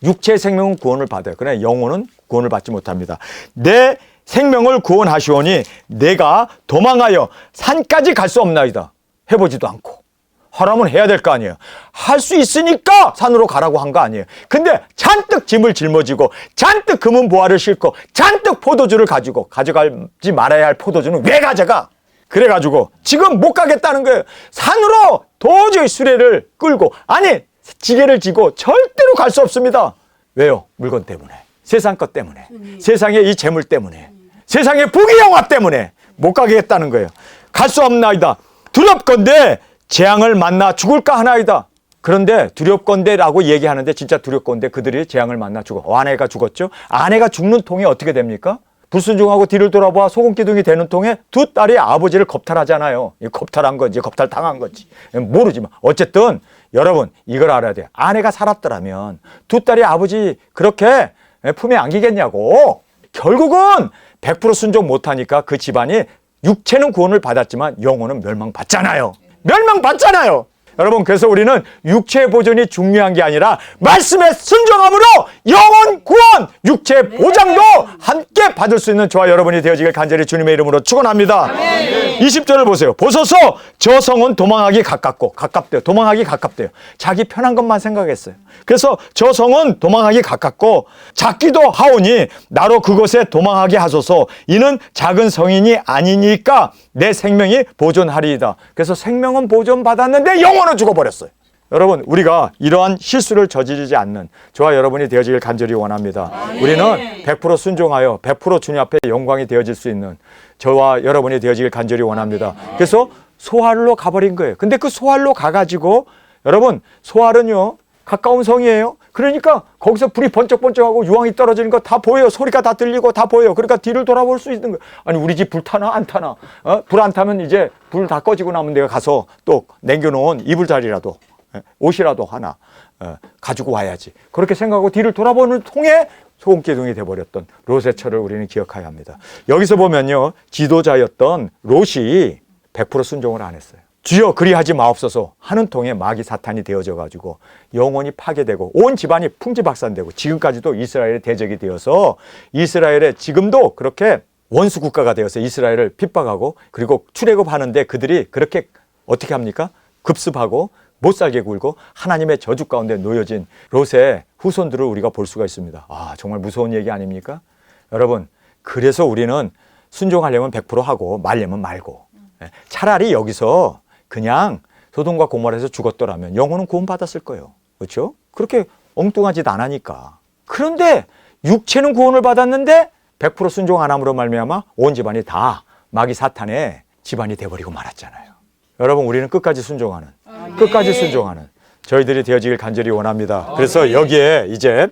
육체의 생명은 구원을 받아요. 그러나 영혼은 구원을 받지 못합니다. 내 생명을 구원하시오니 내가 도망하여 산까지 갈 수 없나이다. 해보지도 않고. 하라면 해야 될 거 아니에요. 할 수 있으니까 산으로 가라고 한 거 아니에요. 근데 잔뜩 짐을 짊어지고 잔뜩 금은 보화를 싣고 잔뜩 포도주를 가지고 가져가지 말아야 할 포도주는 왜 가져가? 그래가지고 지금 못 가겠다는 거예요. 산으로 도저히 수레를 끌고, 아니 지게를 지고 절대로 갈 수 없습니다. 왜요? 물건 때문에. 세상 것 때문에. 세상의 이 재물 때문에. 세상의 부귀영화 때문에 못 가겠다는 거예요. 갈 수 없나이다. 두렵건대 재앙을 만나 죽을까 하나이다. 그런데 두렵건대라고 얘기하는데 진짜 두렵건대 그들이 재앙을 만나 죽어. 아내가 죽었죠. 아내가 죽는 통에 어떻게 됩니까? 불순종하고 뒤를 돌아봐 소금기둥이 되는 통에 두 딸이 아버지를 겁탈하잖아요. 겁탈한 건지 겁탈당한 건지 모르지만 어쨌든 여러분 이걸 알아야 돼요. 아내가 살았더라면 두 딸이 아버지 그렇게 품에 안기겠냐고. 결국은 100% 순종 못하니까 그 집안이 육체는 구원을 받았지만 영혼은 멸망받잖아요. 멸망받잖아요. 여러분, 그래서 우리는 육체의 보존이 중요한 게 아니라 말씀의 순종함으로 영혼 구원, 육체의 보장도 함께 받을 수 있는 저와 여러분이 되어지길 간절히 주님의 이름으로 축원합니다. 20절을 보세요. 보소서 저 성은 도망하기 가깝대요. 도망하기 가깝대요. 자기 편한 것만 생각했어요. 그래서 저 성은 도망하기 가깝고 작기도 하오니 나로 그곳에 도망하게 하소서. 이는 작은 성인이 아니니까 내 생명이 보존하리이다. 그래서 생명은 보존받았는데 영혼은 죽어버렸어요. 여러분, 우리가 이러한 실수를 저지르지 않는 저와 여러분이 되어지길 간절히 원합니다. 우리는 100% 순종하여 100% 주님 앞에 영광이 되어질 수 있는 저와 여러분이 되어지길 간절히 원합니다. 그래서 소할로 가버린 거예요. 근데 그 소할로 가가지고 여러분, 소할은요 가까운 성이에요. 그러니까 거기서 불이 번쩍번쩍하고 유황이 떨어지는 거 다 보여요. 소리가 다 들리고 다 보여요. 그러니까 뒤를 돌아볼 수 있는 거예요. 아니 우리 집 불 타나 안 타나? 불 안 타면 이제 불 다 꺼지고 나면 내가 가서 또 남겨놓은 이불 자리라도 옷이라도 하나 가지고 와야지. 그렇게 생각하고 뒤를 돌아보는 통에 소금기둥이 돼버렸던 롯의 처를 우리는 기억해야 합니다. 여기서 보면요, 지도자였던 롯이 100% 순종을 안 했어요. 주여 그리하지 마옵소서 하는 통에 마귀 사탄이 되어져 가지고 영혼이 파괴되고 온 집안이 풍지박산되고 지금까지도 이스라엘의 대적이 되어서 이스라엘에 지금도 그렇게 원수 국가가 되어서 이스라엘을 핍박하고 그리고 출애굽하는데 그들이 그렇게 어떻게 합니까? 급습하고 못살게 굴고 하나님의 저주 가운데 놓여진 롯의 후손들을 우리가 볼 수가 있습니다. 아, 정말 무서운 얘기 아닙니까? 여러분, 그래서 우리는 순종하려면 100% 하고 말려면 말고, 차라리 여기서 그냥 소돔과 고모라에서 죽었더라면 영혼은 구원받았을 거예요. 그렇죠? 그렇게 엉뚱하지도 않으니까. 그런데 육체는 구원을 받았는데 100% 순종 안 함으로 말미암아 온 집안이 다 마귀 사탄의 집안이 돼버리고 말았잖아요. 여러분, 우리는 끝까지 순종하는, 끝까지 순종하는 저희들이 되어지길 간절히 원합니다. 그래서 여기에 이제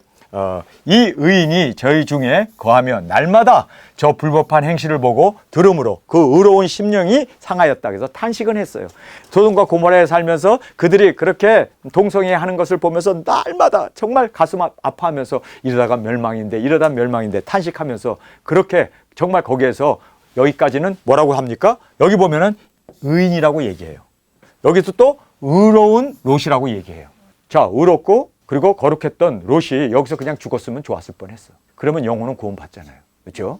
이 의인이 저희 중에 거하면 날마다 저 불법한 행실을 보고 들음으로 그 의로운 심령이 상하였다. 그래서 탄식은 했어요. 소돔과 고모라에 살면서 그들이 그렇게 동성애하는 것을 보면서 날마다 정말 가슴 아파하면서 이러다가 멸망인데 이러다 멸망인데 탄식하면서 그렇게 정말 거기에서 여기까지는 뭐라고 합니까? 여기 보면은 의인이라고 얘기해요. 여기서 또 의로운 롯이라고 얘기해요. 자, 의롭고 그리고 거룩했던 롯이 여기서 그냥 죽었으면 좋았을 뻔했어. 그러면 영혼은 구원받잖아요. 그렇죠?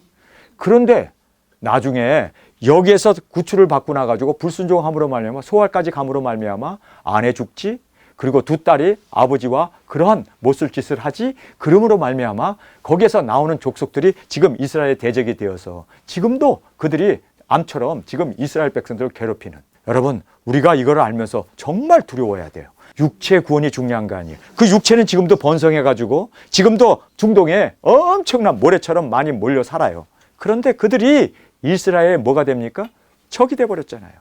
그런데 나중에 여기에서 구출을 받고 나가지고 불순종함으로 말미암아 소활까지 감으로 말미암아 아내 죽지, 그리고 두 딸이 아버지와 그러한 못쓸 짓을 하지, 그러므로 말미암아 거기에서 나오는 족속들이 지금 이스라엘 대적이 되어서 지금도 그들이 암처럼 지금 이스라엘 백성들을 괴롭히는, 여러분, 우리가 이걸 알면서 정말 두려워해야 돼요. 육체 구원이 중요한 거 아니에요. 그 육체는 지금도 번성해가지고 지금도 중동에 엄청난 모래처럼 많이 몰려 살아요. 그런데 그들이 이스라엘에 뭐가 됩니까? 적이 돼버렸잖아요.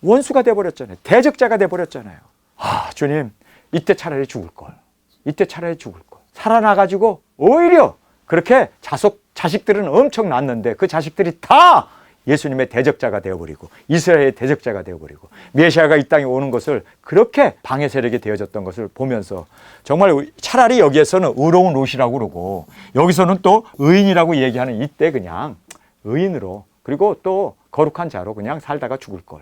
원수가 돼버렸잖아요. 대적자가 돼버렸잖아요. 아, 주님, 이때 차라리 죽을 걸. 이때 차라리 죽을 걸. 살아나가지고 오히려 그렇게 자식들은 엄청 낳았는데 그 자식들이 다 예수님의 대적자가 되어버리고 이스라엘의 대적자가 되어버리고 메시아가 이 땅에 오는 것을 그렇게 방해 세력이 되어졌던 것을 보면서 정말 차라리 여기에서는 의로운 롯이라고 그러고 여기서는 또 의인이라고 얘기하는 이때 그냥 의인으로 그리고 또 거룩한 자로 그냥 살다가 죽을 걸.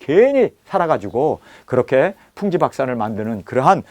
괜히 살아가지고 그렇게 풍지박산을 만드는 그러한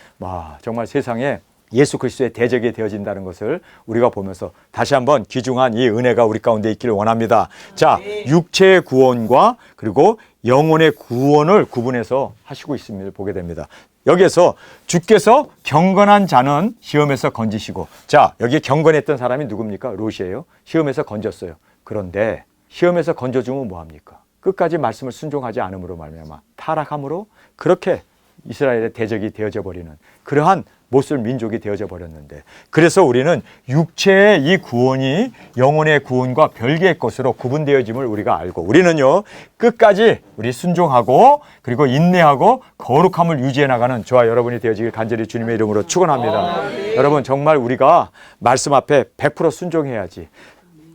정말 세상에 예수 그리스도의 대적이 되어진다는 것을 우리가 보면서 다시 한번 귀중한 이 은혜가 우리 가운데 있기를 원합니다. 자, 육체의 구원과 그리고 영혼의 구원을 구분해서 하시고 있음을 보게 됩니다. 여기에서 주께서 경건한 자는 시험에서 건지시고, 자, 여기 경건했던 사람이 누굽니까? 롯이에요. 시험에서 건졌어요. 그런데 시험에서 건져주면 뭐합니까? 끝까지 말씀을 순종하지 않음으로 말미암아 타락함으로 그렇게 이스라엘의 대적이 되어져 버리는 그러한 못쓸 민족이 되어져 버렸는데, 그래서 우리는 육체의 이 구원이 영혼의 구원과 별개의 것으로 구분되어짐을 우리가 알고 우리는요 끝까지 우리 순종하고 그리고 인내하고 거룩함을 유지해 나가는 저와 여러분이 되어지길 간절히 주님의 이름으로 축원합니다. 여러분, 정말 우리가 말씀 앞에 100% 순종해야지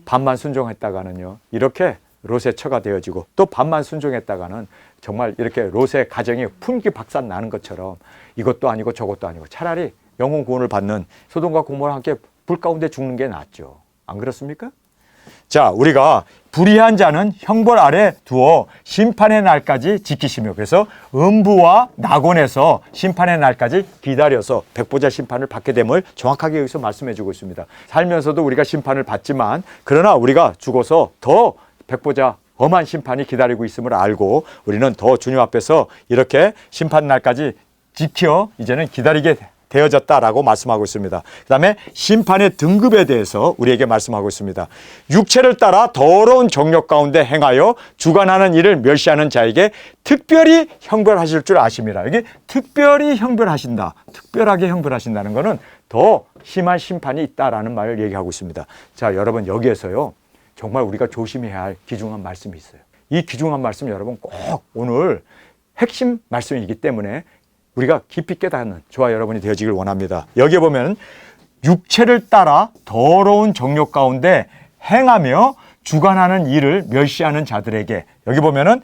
반만 순종했다가는요 이렇게 롯의 처가 되어지고 또 반만 순종했다가는 정말 이렇게 롯의 가정이 풍기박산 나는 것처럼 이것도 아니고 저것도 아니고 차라리 영혼 구원을 받는 소돔과 고모라 함께 불 가운데 죽는 게 낫죠. 안 그렇습니까? 자, 우리가 불의한 자는 형벌 아래 두어 심판의 날까지 지키시며, 그래서 음부와 낙원에서 심판의 날까지 기다려서 백보자 심판을 받게 됨을 정확하게 여기서 말씀해 주고 있습니다. 살면서도 우리가 심판을 받지만 그러나 우리가 죽어서 더 백보자 엄한 심판이 기다리고 있음을 알고 우리는 더 주님 앞에서 이렇게 심판 날까지 지켜 이제는 기다리게 되어졌다라고 말씀하고 있습니다. 그 다음에 심판의 등급에 대해서 우리에게 말씀하고 있습니다. 육체를 따라 더러운 정욕 가운데 행하여 주관하는 일을 멸시하는 자에게 특별히 형벌하실 줄 아심이라. 여기 특별히 형벌하신다. 특별하게 형벌하신다는 것은 더 심한 심판이 있다라는 말을 얘기하고 있습니다. 자, 여러분, 여기에서요 정말 우리가 조심해야 할 귀중한 말씀이 있어요. 이 귀중한 말씀 여러분 꼭 오늘 핵심 말씀이기 때문에 우리가 깊이 깨닫는 저와 여러분이 되어지길 원합니다. 여기에 보면 육체를 따라 더러운 정욕 가운데 행하며 주관하는 일을 멸시하는 자들에게, 여기 보면은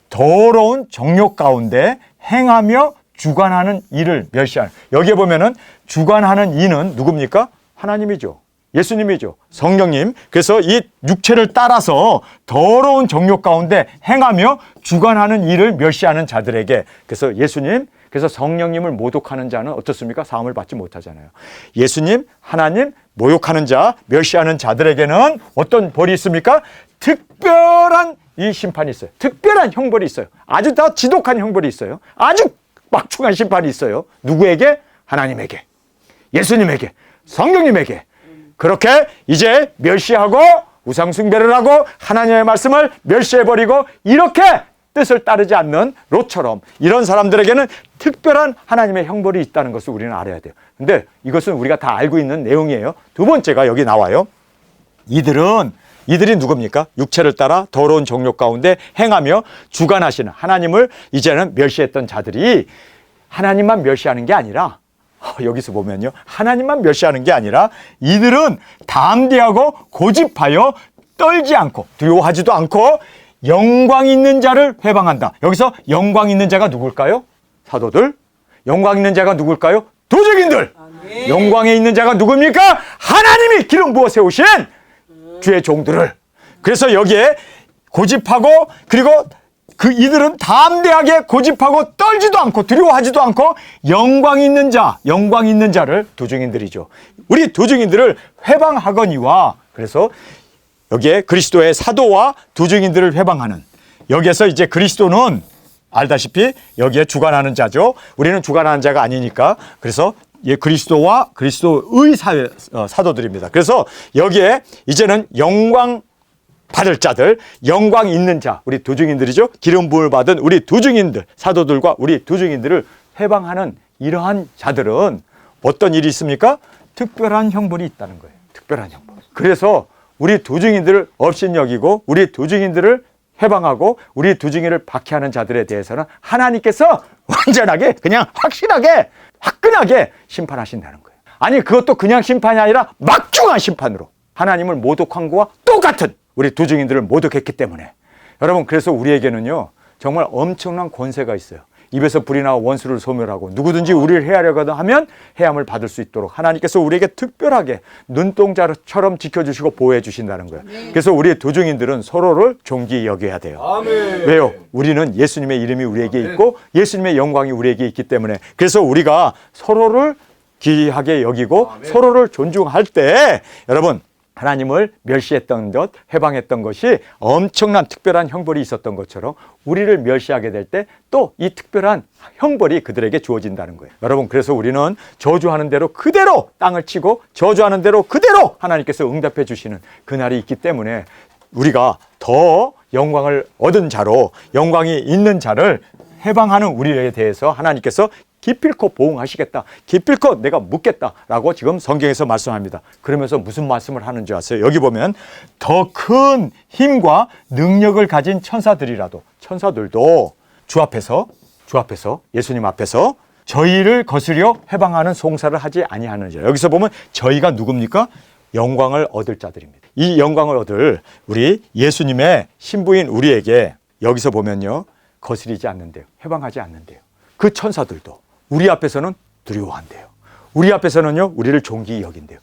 더러운 정욕 가운데 행하며 주관하는 이를 멸시하는. 여기에 보면은 주관하는 이는 누굽니까? 하나님이죠. 예수님이죠. 성령님. 그래서 이 육체를 따라서 더러운 정욕 가운데 행하며 주관하는 이를 멸시하는 자들에게, 그래서 예수님, 그래서 성령님을 모독하는 자는 어떻습니까? 사함을 받지 못하잖아요. 예수님, 하나님 모욕하는 자, 멸시하는 자들에게는 어떤 벌이 있습니까? 특별한 이 심판이 있어요. 특별한 형벌이 있어요. 아주 다 지독한 형벌이 있어요. 아주 막중한 심판이 있어요. 누구에게? 하나님에게, 예수님에게, 성령님에게. 그렇게 이제 멸시하고 우상 숭배를 하고 하나님의 말씀을 멸시해버리고 이렇게 뜻을 따르지 않는 롯처럼 이런 사람들에게는 특별한 하나님의 형벌이 있다는 것을 우리는 알아야 돼요. 근데 이것은 우리가 다 알고 있는 내용이에요. 두 번째가 여기 나와요. 이들이 누굽니까? 육체를 따라 더러운 정욕 가운데 행하며 주관하시는 하나님을 이제는 멸시했던 자들이 하나님만 멸시하는 게 아니라, 여기서 보면요, 하나님만 멸시하는 게 아니라 이들은 담대하고 고집하여 떨지 않고 두려워하지도 않고 영광 있는 자를 회방한다. 여기서 영광 있는 자가 누굴까요? 사도들. 영광 있는 자가 누굴까요? 도적인들. 영광에 있는 자가 누굽니까? 하나님이 기름 부어 세우신 주의 종들을. 그래서 여기에 고집하고, 그리고 그 이들은 담대하게 고집하고 떨지도 않고 두려워하지도 않고 영광 있는 자를, 도중인들이죠. 우리 도중인들을 회방하거니와, 그래서 여기에 그리스도의 사도와 도중인들을 회방하는, 여기에서 이제 그리스도는 알다시피 여기에 주관하는 자죠. 우리는 주관하는 자가 아니니까. 그래서 그리스도와 그리스도의 사도들입니다. 그래서 여기에 이제는 영광 받을 자들, 영광 있는 자, 우리 도중인들이죠. 기름 부음을 받은 우리 도중인들, 사도들과 우리 도중인들을 회방하는 이러한 자들은 어떤 일이 있습니까? 특별한 형벌이 있다는 거예요. 특별한 형벌. 그래서 우리 도중인들을 업신여기고 우리 도중인들을 해방하고 우리 도중인을 박해하는 자들에 대해서는 하나님께서 완전하게, 그냥 확실하게, 화끈하게 심판하신다는 거예요. 아니, 그것도 그냥 심판이 아니라 막중한 심판으로 하나님을 모독한 거와 똑같은, 우리 도중인들을 모독했기 때문에. 여러분, 그래서 우리에게는요 정말 엄청난 권세가 있어요. 입에서 불이 나와 원수를 소멸하고 누구든지 우리를 해하려고 하면 해함을 받을 수 있도록 하나님께서 우리에게 특별하게 눈동자처럼 지켜주시고 보호해 주신다는 거예요. 그래서 우리 도중인들은 서로를 존귀히 여겨야 돼요. 아멘. 왜요? 우리는 예수님의 이름이 우리에게 있고 예수님의 영광이 우리에게 있기 때문에. 그래서 우리가 서로를 귀하게 여기고 서로를 존중할 때, 여러분, 하나님을 멸시했던 것, 해방했던 것이 엄청난 특별한 형벌이 있었던 것처럼 우리를 멸시하게 될 때 또 이 특별한 형벌이 그들에게 주어진다는 거예요. 여러분, 그래서 우리는 저주하는 대로 그대로 땅을 치고 저주하는 대로 그대로 하나님께서 응답해 주시는 그날이 있기 때문에 우리가 더 영광을 얻은 자로, 영광이 있는 자를 해방하는 우리에 대해서 하나님께서 기필코 보응하시겠다, 기필코 내가 묻겠다라고 지금 성경에서 말씀합니다. 그러면서 무슨 말씀을 하는 줄 아세요? 여기 보면 더 큰 힘과 능력을 가진 천사들이라도, 천사들도 주 앞에서 예수님 앞에서 저희를 거스려 해방하는 송사를 하지 아니하느니라. 여기서 보면 저희가 누굽니까? 영광을 얻을 자들입니다. 이 영광을 얻을 우리 예수님의 신부인 우리에게 여기서 보면요, 거스리지 않는데요, 해방하지 않는데요. 그 천사들도 우리 앞에서는 두려워한대요. 우리 앞에서는요, 우리를 존귀히 여긴대요.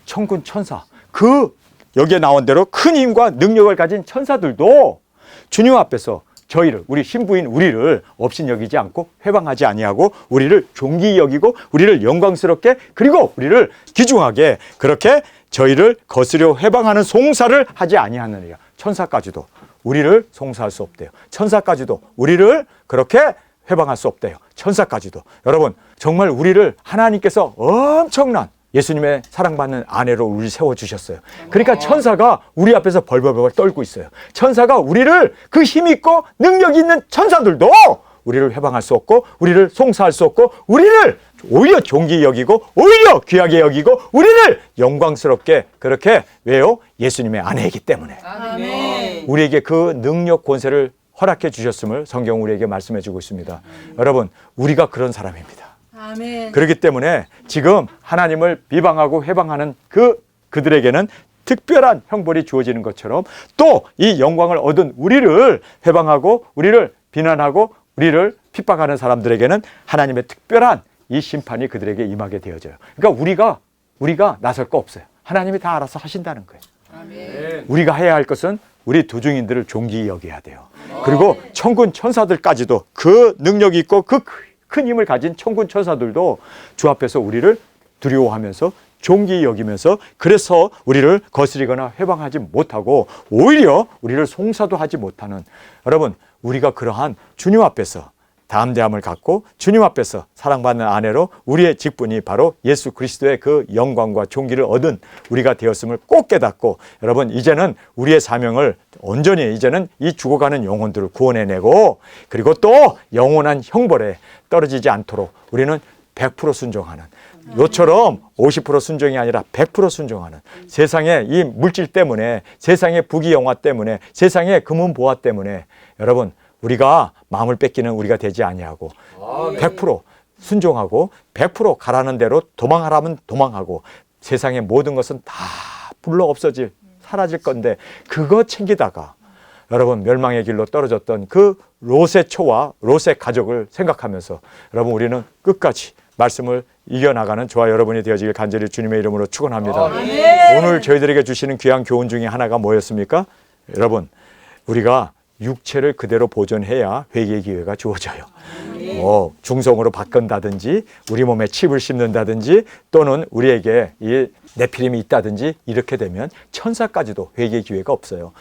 천군 천사, 그 여기에 나온 대로 큰 힘과 능력을 가진 천사들도 주님 앞에서 저희를, 우리 신부인 우리를 업신여기지 않고 회방하지 아니하고 우리를 존귀히 여기고 우리를 영광스럽게, 그리고 우리를 귀중하게 그렇게 저희를 거스려 회방하는 송사를 하지 아니하느니라. 천사까지도 우리를 송사할 수 없대요. 천사까지도 우리를 그렇게 회방할 수 없대요. 천사까지도. 여러분, 정말 우리를 하나님께서 엄청난 예수님의 사랑받는 아내로 우리 세워주셨어요. 그러니까 천사가 우리 앞에서 벌벌벌 떨고 있어요. 천사가 우리를, 그 힘있고 능력 있는 천사들도 우리를 회방할 수 없고 우리를 송사할 수 없고 우리를 오히려 존귀히 여기고 오히려 귀하게 여기고 우리를 영광스럽게, 그렇게, 왜요? 예수님의 아내이기 때문에. 아멘. 우리에게 그 능력 권세를 허락해 주셨음을 성경 우리에게 말씀해 주고 있습니다. 여러분, 우리가 그런 사람입니다. 아멘. 그렇기 때문에 지금 하나님을 비방하고 해방하는 그들에게는 특별한 형벌이 주어지는 것처럼 또 이 영광을 얻은 우리를 해방하고 우리를 비난하고 우리를 핍박하는 사람들에게는 하나님의 특별한 이 심판이 그들에게 임하게 되어져요. 그러니까 우리가 나설 거 없어요. 하나님이 다 알아서 하신다는 거예요. 아멘. 우리가 해야 할 것은 우리 도중인들을 존귀히 여겨야 돼요. 그리고 천군 천사들까지도 그 능력이 있고 그 큰 힘을 가진 천군 천사들도 주 앞에서 우리를 두려워하면서 존귀히 여기면서 그래서 우리를 거스리거나 회방하지 못하고 오히려 우리를 송사도 하지 못하는, 여러분, 우리가 그러한 주님 앞에서 담대함을 갖고 주님 앞에서 사랑받는 아내로 우리의 직분이 바로 예수 그리스도의 그 영광과 존귀를 얻은 우리가 되었음을 꼭 깨닫고, 여러분, 이제는 우리의 사명을 온전히 이제는 이 죽어가는 영혼들을 구원해내고, 그리고 또 영원한 형벌에 떨어지지 않도록 우리는 100% 순종하는, 요처럼 50% 순종이 아니라 100% 순종하는, 세상의 이 물질 때문에, 세상의 부귀영화 때문에, 세상의 금은보화 때문에 여러분 우리가 마음을 뺏기는 우리가 되지 아니하고 100% 순종하고 100% 가라는 대로 도망하라면 도망하고, 세상의 모든 것은 다 불러 없어질, 사라질 건데 그거 챙기다가 여러분 멸망의 길로 떨어졌던 그 롯의 초와 롯의 가족을 생각하면서 여러분 우리는 끝까지 말씀을 이겨나가는 저와 여러분이 되어지길 간절히 주님의 이름으로 축원합니다. 오늘 저희들에게 주시는 귀한 교훈 중에 하나가 뭐였습니까? 여러분, 우리가 육체를 그대로 보존해야 회개의 기회가 주어져요. 중성으로 바꾼다든지 우리 몸에 칩을 심는다든지 또는 우리에게 이 네피림이 있다든지 이렇게 되면 천사까지도 회개의 기회가 없어요.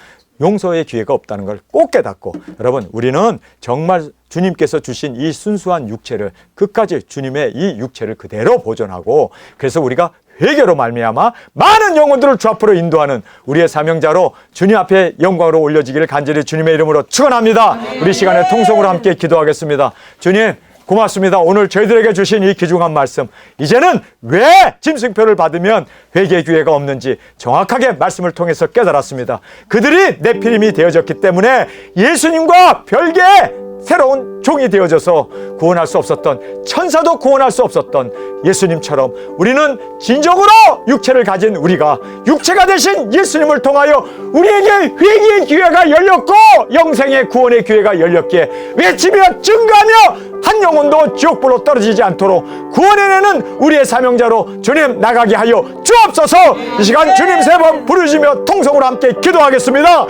용서의 기회가 없다는 걸 꼭 깨닫고, 여러분 우리는 정말 주님께서 주신 이 순수한 육체를 끝까지 주님의 이 육체를 그대로 보존하고, 그래서 우리가 회개로 말미암아 많은 영혼들을 주 앞으로 인도하는 우리의 사명자로 주님 앞에 영광으로 올려지기를 간절히 주님의 이름으로 축원합니다. 우리 시간에 통성으로 함께 기도하겠습니다. 주님 고맙습니다. 오늘 저희들에게 주신 이 귀중한 말씀, 이제는 왜 짐승표를 받으면 회개의 기회가 없는지 정확하게 말씀을 통해서 깨달았습니다. 그들이 네피림이 되어졌기 때문에 예수님과 별개의 새로운 종이 되어져서 구원할 수 없었던, 천사도 구원할 수 없었던 예수님처럼 우리는 진정으로 육체를 가진 우리가 육체가 되신 예수님을 통하여 우리에게 회개의 기회가 열렸고 영생의 구원의 기회가 열렸기에 외치며 증거하며 한 영혼도 지옥불로 떨어지지 않도록 구원해내는 우리의 사명자로 주님 나가게 하여 주옵소서. 이 시간 주님 세 번 부르시며 통성으로 함께 기도하겠습니다.